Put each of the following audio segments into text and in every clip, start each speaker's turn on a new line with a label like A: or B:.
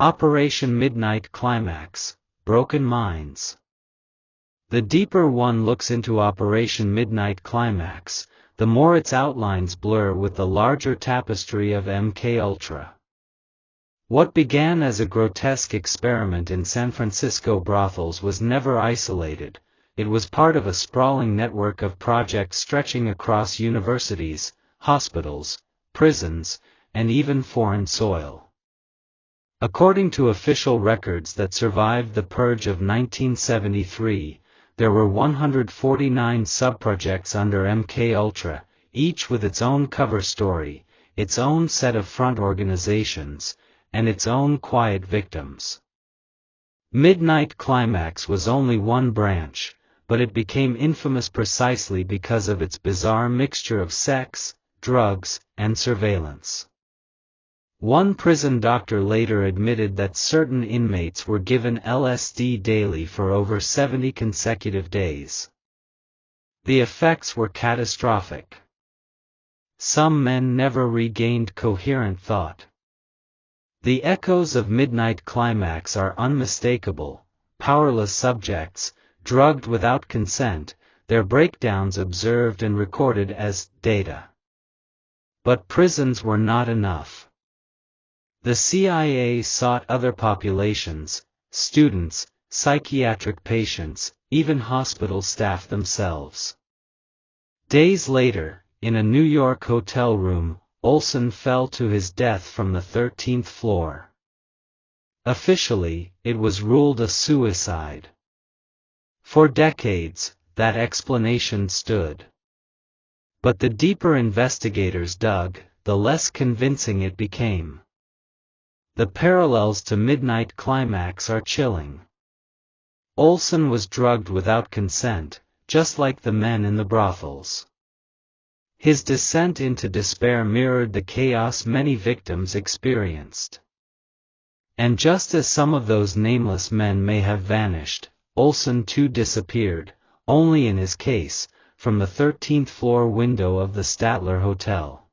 A: Operation Midnight Climax, Broken Minds. The deeper one looks into Operation Midnight Climax, the more its outlines blur with the larger tapestry of MKUltra. What began as a grotesque experiment in San Francisco brothels was never isolated. It was part of a sprawling network of projects stretching across universities, hospitals, prisons, and even foreign soil. According to official records that survived the purge of 1973, there were 149 subprojects under MKUltra, each with its own cover story, its own set of front organizations, and its own quiet victims. Midnight Climax was only one branch, but it became infamous precisely because of its bizarre mixture of sex, drugs, and surveillance. One prison doctor later admitted that certain inmates were given LSD daily for over 70 consecutive days. The effects were catastrophic. Some men never regained coherent thought. The echoes of Midnight Climax are unmistakable: powerless subjects, drugged without consent, their breakdowns observed and recorded as data. But prisons were not enough. The CIA sought other populations: students, psychiatric patients, even hospital staff themselves. Days later, in a New York hotel room, Olson fell to his death from the 13th floor. Officially, it was ruled a suicide. For decades, that explanation stood. But the deeper investigators dug, the less convincing it became. The parallels to Midnight Climax are chilling. Olson was drugged without consent, just like the men in the brothels. His descent into despair mirrored the chaos many victims experienced. And just as some of those nameless men may have vanished, Olson too disappeared, only in his case, from the 13th floor window of the Statler Hotel.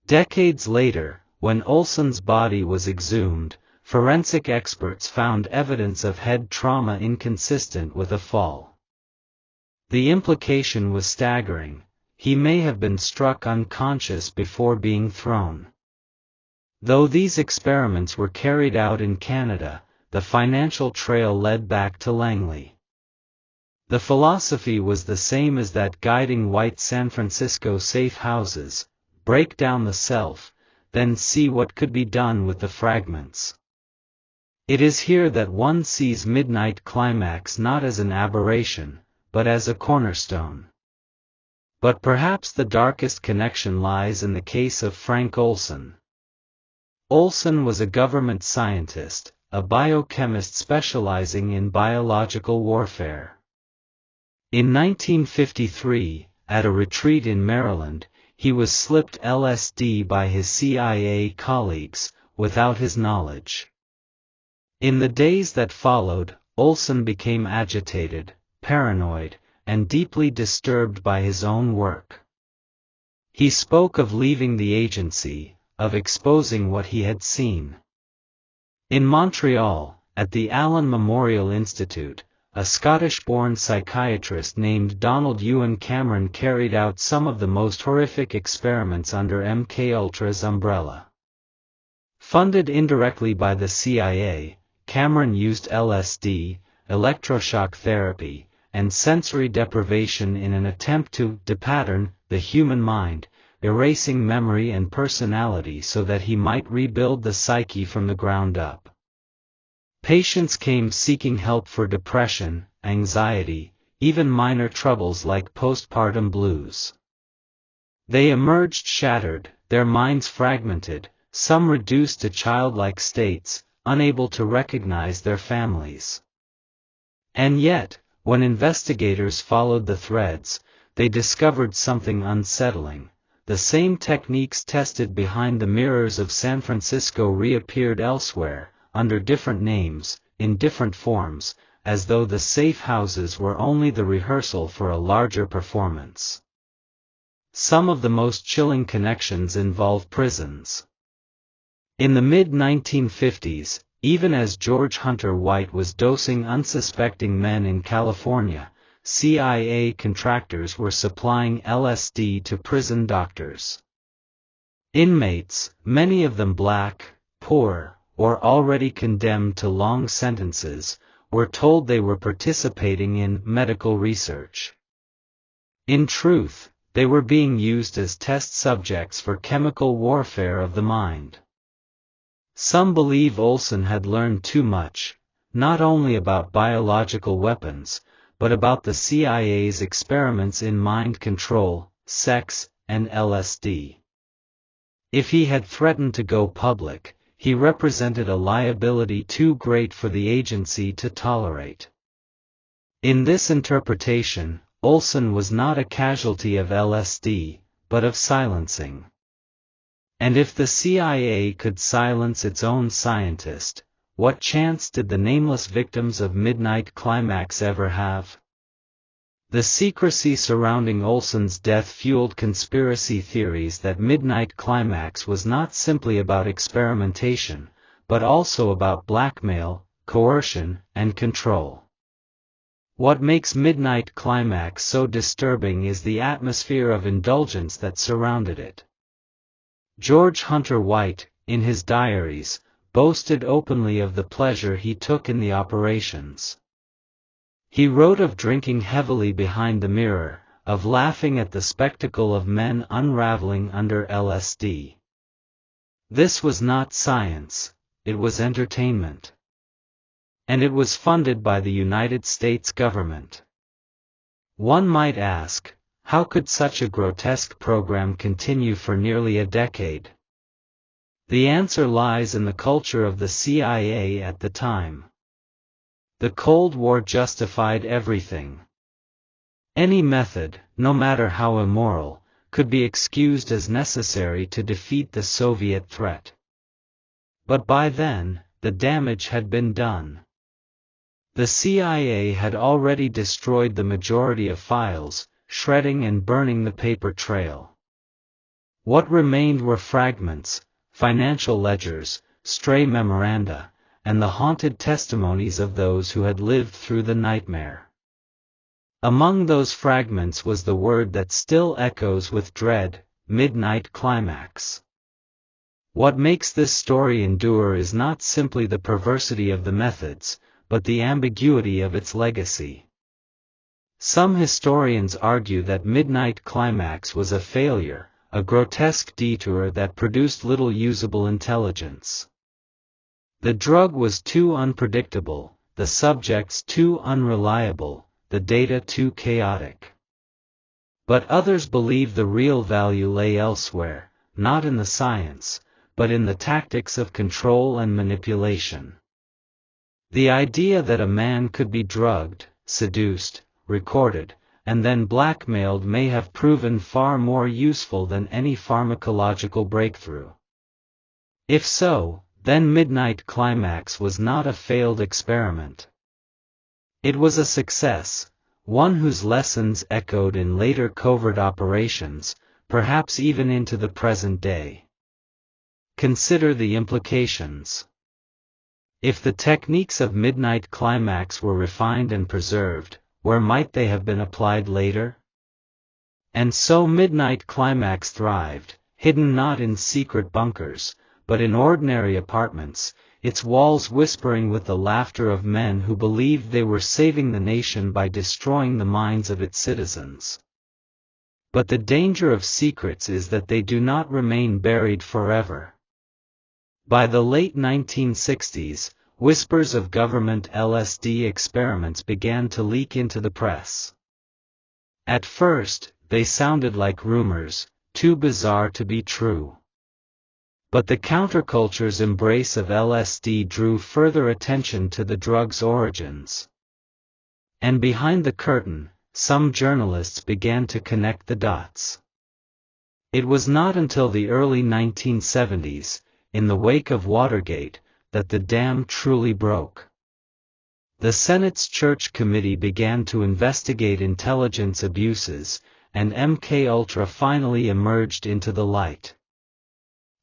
A: Decades later, when Olson's body was exhumed, forensic experts found evidence of head trauma inconsistent with a fall. The implication was staggering: he may have been struck unconscious before being thrown. Though these experiments were carried out in Canada, the financial trail led back to Langley. The philosophy was the same as that guiding white San Francisco safe houses: break down the self, then see what could be done with the fragments. It is here that one sees Midnight Climax not as an aberration, but as a cornerstone. But perhaps the darkest connection lies in the case of Frank Olson. Olson was a government scientist, a biochemist specializing in biological warfare. In 1953, at a retreat in Maryland, he was slipped LSD by his CIA colleagues, without his knowledge. In the days that followed, Olson became agitated, paranoid, and deeply disturbed by his own work. He spoke of leaving the agency, of exposing what he had seen. In Montreal, at the Allen Memorial Institute, a Scottish-born psychiatrist named Donald Ewan Cameron carried out some of the most horrific experiments under MKUltra's umbrella. Funded indirectly by the CIA, Cameron used LSD, electroshock therapy, and sensory deprivation in an attempt to depattern the human mind, erasing memory and personality so that he might rebuild the psyche from the ground up. Patients came seeking help for depression, anxiety, even minor troubles like postpartum blues. They emerged shattered, their minds fragmented, some reduced to childlike states, unable to recognize their families. And yet, when investigators followed the threads, they discovered something unsettling. The same techniques tested behind the mirrors of San Francisco reappeared elsewhere, under different names, in different forms, as though the safe houses were only the rehearsal for a larger performance. Some of the most chilling connections involve prisons. In the mid-1950s, even as George Hunter White was dosing unsuspecting men in California, CIA contractors were supplying LSD to prison doctors. Inmates, many of them black, poor, or already condemned to long sentences, were told they were participating in medical research. In truth, they were being used as test subjects for chemical warfare of the mind. Some believe Olson had learned too much, not only about biological weapons, but about the CIA's experiments in mind control, sex, and LSD. If he had threatened to go public, he represented a liability too great for the agency to tolerate. In this interpretation, Olson was not a casualty of LSD, but of silencing. And if the CIA could silence its own scientist, what chance did the nameless victims of Midnight Climax ever have? The secrecy surrounding Olson's death fueled conspiracy theories that Midnight Climax was not simply about experimentation, but also about blackmail, coercion, and control. What makes Midnight Climax so disturbing is the atmosphere of indulgence that surrounded it. George Hunter White, in his diaries, boasted openly of the pleasure he took in the operations. He wrote of drinking heavily behind the mirror, of laughing at the spectacle of men unraveling under LSD. This was not science, it was entertainment. And it was funded by the United States government. One might ask, how could such a grotesque program continue for nearly a decade? The answer lies in the culture of the CIA at the time. The Cold War justified everything. Any method, no matter how immoral, could be excused as necessary to defeat the Soviet threat. But by then, the damage had been done. The CIA had already destroyed the majority of files, shredding and burning the paper trail. What remained were fragments, financial ledgers, stray memoranda, and the haunted testimonies of those who had lived through the nightmare. Among those fragments was the word that still echoes with dread, Midnight Climax. What makes this story endure is not simply the perversity of the methods, but the ambiguity of its legacy. Some historians argue that Midnight Climax was a failure, a grotesque detour that produced little usable intelligence. The drug was too unpredictable, the subjects too unreliable, the data too chaotic. But others believe the real value lay elsewhere, not in the science, but in the tactics of control and manipulation. The idea that a man could be drugged, seduced, recorded, and then blackmailed may have proven far more useful than any pharmacological breakthrough. If so, then Midnight Climax was not a failed experiment. It was a success, one whose lessons echoed in later covert operations, perhaps even into the present day. Consider the implications. If the techniques of Midnight Climax were refined and preserved, where might they have been applied later? And so Midnight Climax thrived, hidden not in secret bunkers, but in ordinary apartments, its walls whispering with the laughter of men who believed they were saving the nation by destroying the minds of its citizens. But the danger of secrets is that they do not remain buried forever. By the late 1960s, whispers of government LSD experiments began to leak into the press. At first, they sounded like rumors, too bizarre to be true. But the counterculture's embrace of LSD drew further attention to the drug's origins. And behind the curtain, some journalists began to connect the dots. It was not until the early 1970s, in the wake of Watergate, that the dam truly broke. The Senate's Church Committee began to investigate intelligence abuses, and MKUltra finally emerged into the light.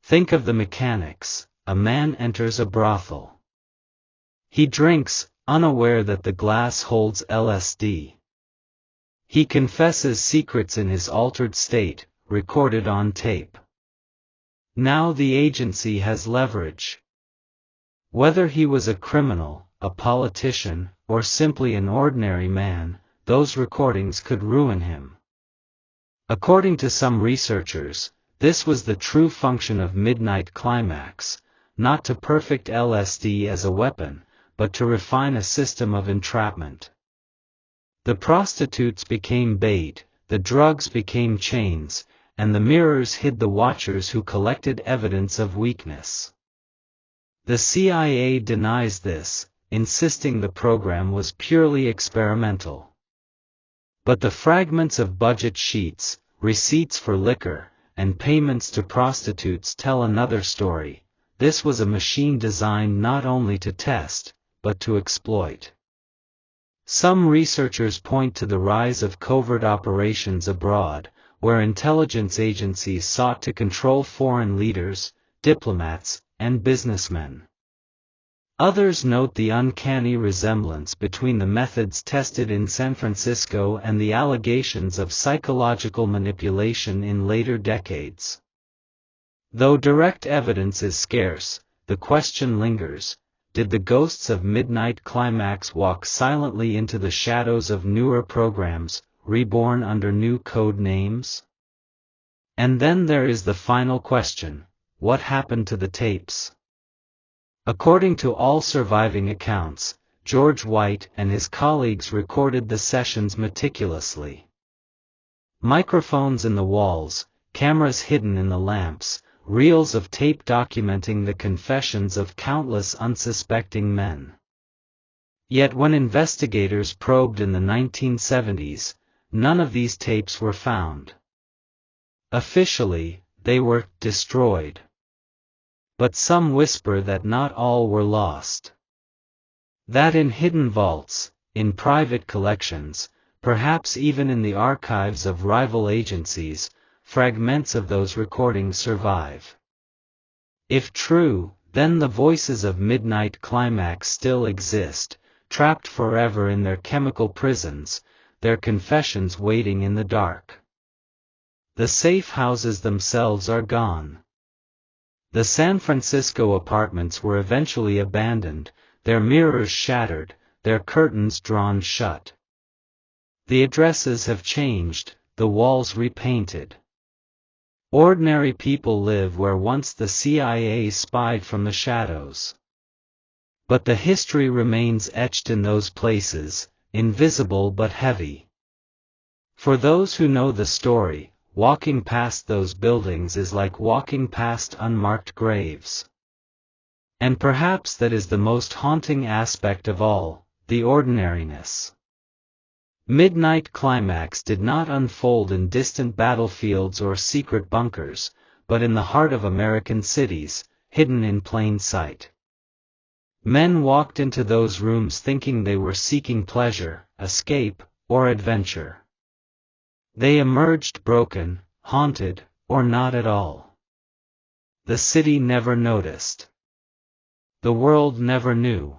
A: Think of the mechanics, a man enters a brothel. He drinks, unaware that the glass holds LSD. He confesses secrets in his altered state, recorded on tape. Now the agency has leverage. Whether he was a criminal, a politician, or simply an ordinary man, those recordings could ruin him. According to some researchers, this was the true function of Midnight Climax, not to perfect LSD as a weapon, but to refine a system of entrapment. The prostitutes became bait, the drugs became chains, and the mirrors hid the watchers who collected evidence of weakness. The CIA denies this, insisting the program was purely experimental. But the fragments of budget sheets, receipts for liquor, and payments to prostitutes tell another story. This was a machine designed not only to test, but to exploit. Some researchers point to the rise of covert operations abroad, where intelligence agencies sought to control foreign leaders, diplomats, and businessmen. Others note the uncanny resemblance between the methods tested in San Francisco and the allegations of psychological manipulation in later decades. Though direct evidence is scarce, the question lingers: did the ghosts of Midnight Climax walk silently into the shadows of newer programs, reborn under new code names? And then there is the final question: what happened to the tapes? According to all surviving accounts, George White and his colleagues recorded the sessions meticulously. Microphones in the walls, cameras hidden in the lamps, reels of tape documenting the confessions of countless unsuspecting men. Yet when investigators probed in the 1970s, none of these tapes were found. Officially, they were destroyed. But some whisper that not all were lost. That in hidden vaults, in private collections, perhaps even in the archives of rival agencies, fragments of those recordings survive. If true, then the voices of Midnight Climax still exist, trapped forever in their chemical prisons, their confessions waiting in the dark. The safe houses themselves are gone. The San Francisco apartments were eventually abandoned, their mirrors shattered, their curtains drawn shut. The addresses have changed, the walls repainted. Ordinary people live where once the CIA spied from the shadows. But the history remains etched in those places, invisible but heavy. For those who know the story, walking past those buildings is like walking past unmarked graves. And perhaps that is the most haunting aspect of all, the ordinariness. Midnight Climax did not unfold in distant battlefields or secret bunkers, but in the heart of American cities, hidden in plain sight. Men walked into those rooms thinking they were seeking pleasure, escape, or adventure. They emerged broken, haunted, or not at all. The city never noticed. The world never knew.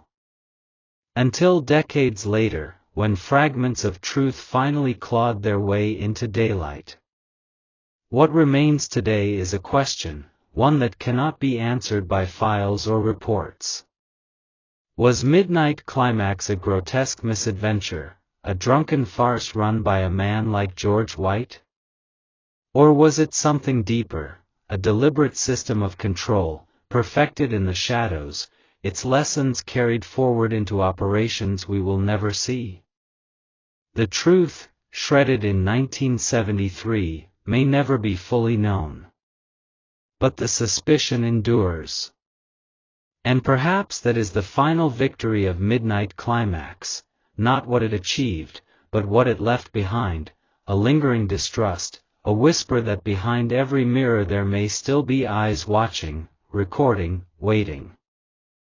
A: Until decades later, when fragments of truth finally clawed their way into daylight. What remains today is a question, one that cannot be answered by files or reports. Was Midnight Climax a grotesque misadventure, a drunken farce run by a man like George White? Or was it something deeper, a deliberate system of control, perfected in the shadows, its lessons carried forward into operations we will never see? The truth, shredded in 1973, may never be fully known. But the suspicion endures. And perhaps that is the final victory of Midnight Climax, not what it achieved, but what it left behind, a lingering distrust, a whisper that behind every mirror there may still be eyes watching, recording, waiting.